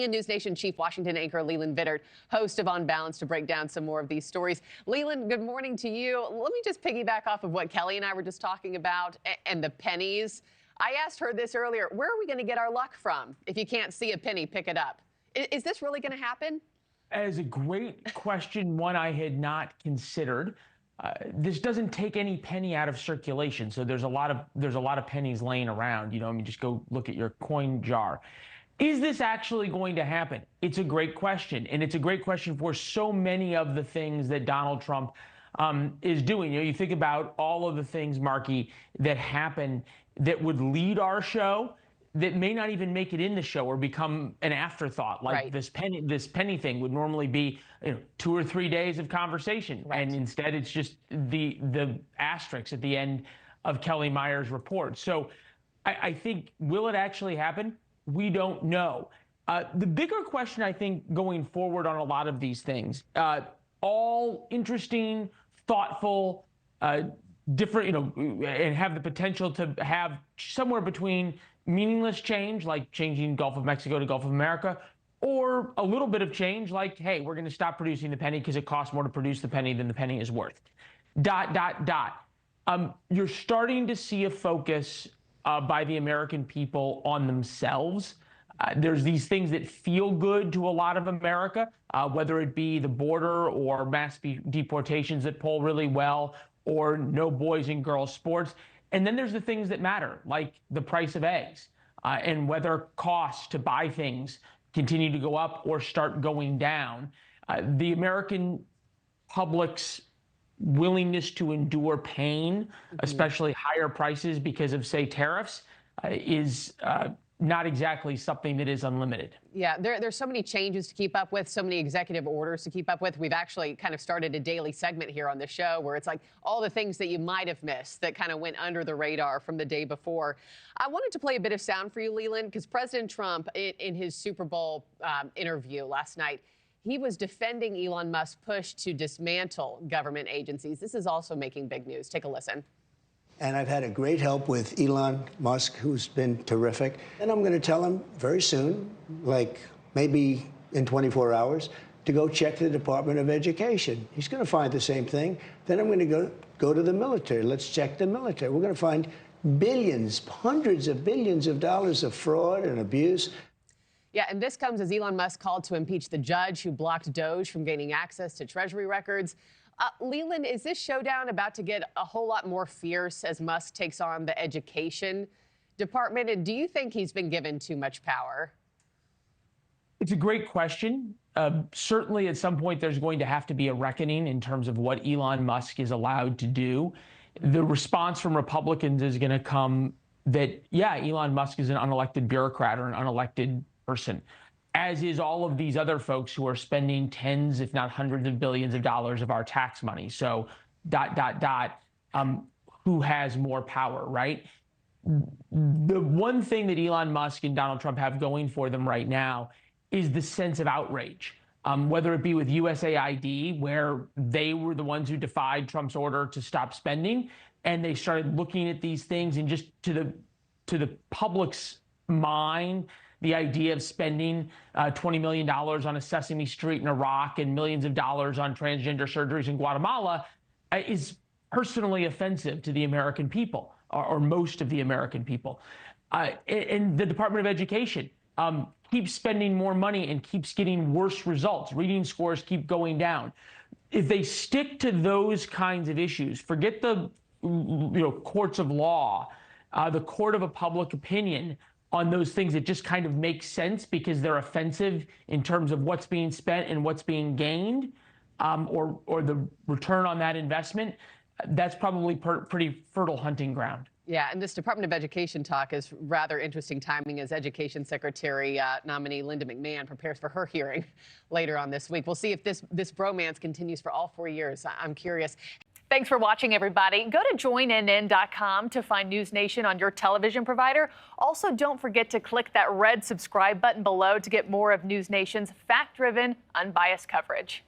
And NewsNation Chief Washington anchor Leland Vittert, host of Unbalanced, to break down some more of these stories. Leland, good morning to you. Let me just piggyback off of what Kelly and I were just talking about and the pennies. I asked her this earlier. Where are we going to get our luck from? If you can't see a penny, pick it up. Is this really going to happen? That is a great question, one I had not considered. This doesn't take any penny out of circulation, so there's a lot of pennies laying around. You know, I mean, just go look at your coin jar. Is this actually going to happen? It's a great question, and it's a great question for so many of the things that Donald Trump is doing. You know, you think about all of the things, Markie, that happen that would lead our show that may not even make it in the show or become an afterthought. Like Right. this penny thing would normally be 2 or 3 days of conversation, Right. and instead it's just the asterisk at the end of Kelly Meyer's report. So I think, will it actually happen? We don't know. The bigger question, I think, going forward on a lot of these things, all interesting, thoughtful, different, and have the potential to have somewhere between meaningless change, like changing Gulf of Mexico to Gulf of America, or a little bit of change, like, hey, we're going to stop producing the penny because it costs more to produce the penny than the penny is worth. ... You're starting to see a focus by the American people on themselves. There's these things that feel good to a lot of America, whether it be the border or mass deportations that poll really well, or no boys and girls sports. And then there's the things that matter, like the price of eggs, and whether costs to buy things continue to go up or start going down. The American public's willingness to endure pain, especially higher prices because of, say, tariffs, is not exactly something that is unlimited. Yeah, there's so many changes to keep up with, so many executive orders to keep up with. We've actually kind of started a daily segment here on the show where it's like all the things that you might have missed that kind of went under the radar from the day before. I wanted to play a bit of sound for you, Leland, because President Trump, in his Super Bowl interview last night, he was defending Elon Musk's push to dismantle government agencies. This is also making big news. Take a listen. And I've had a great help with Elon Musk, who's been terrific. And I'm going to tell him very soon, like maybe in 24 hours, to go check the Department of Education. He's going to find the same thing. Then I'm going to go to the military. Let's check the military. We're going to find billions, hundreds of billions of dollars of fraud and abuse. Yeah, and this comes as Elon Musk called to impeach the judge who blocked Doge from gaining access to Treasury records. Leland, is this showdown about to get a whole lot more fierce as Musk takes on the education department? And do you think he's been given too much power? It's a great question. Certainly, at some point, there's going to have to be a reckoning in terms of what Elon Musk is allowed to do. The response from Republicans is going to come that, yeah, Elon Musk is an unelected bureaucrat or an unelected person, as is all of these other folks who are spending tens, if not hundreds of billions of dollars of our tax money. So ... who has more power, right? The one thing that Elon Musk and Donald Trump have going for them right now is the sense of outrage, whether it be with USAID, where they were the ones who defied Trump's order to stop spending, and they started looking at these things, and just to the public's mind, the idea of spending $20 million on a Sesame Street in Iraq and millions of dollars on transgender surgeries in Guatemala is personally offensive to the American people, or most of the American people. And the Department of Education keeps spending more money and keeps getting worse results. Reading scores keep going down. If they stick to those kinds of issues, forget the courts of law, the court of a public opinion on those things that just kind of make sense because they're offensive in terms of what's being spent and what's being gained, or the return on that investment, that's probably pretty fertile hunting ground. Yeah, and this Department of Education talk is rather interesting timing as Education Secretary nominee Linda McMahon prepares for her hearing later on this week. We'll see if this bromance continues for all 4 years. I'm curious. Thanks for watching, everybody. Go to joinnn.com to find NewsNation on your television provider. Also, don't forget to click that red subscribe button below to get more of NewsNation's fact-driven, unbiased coverage.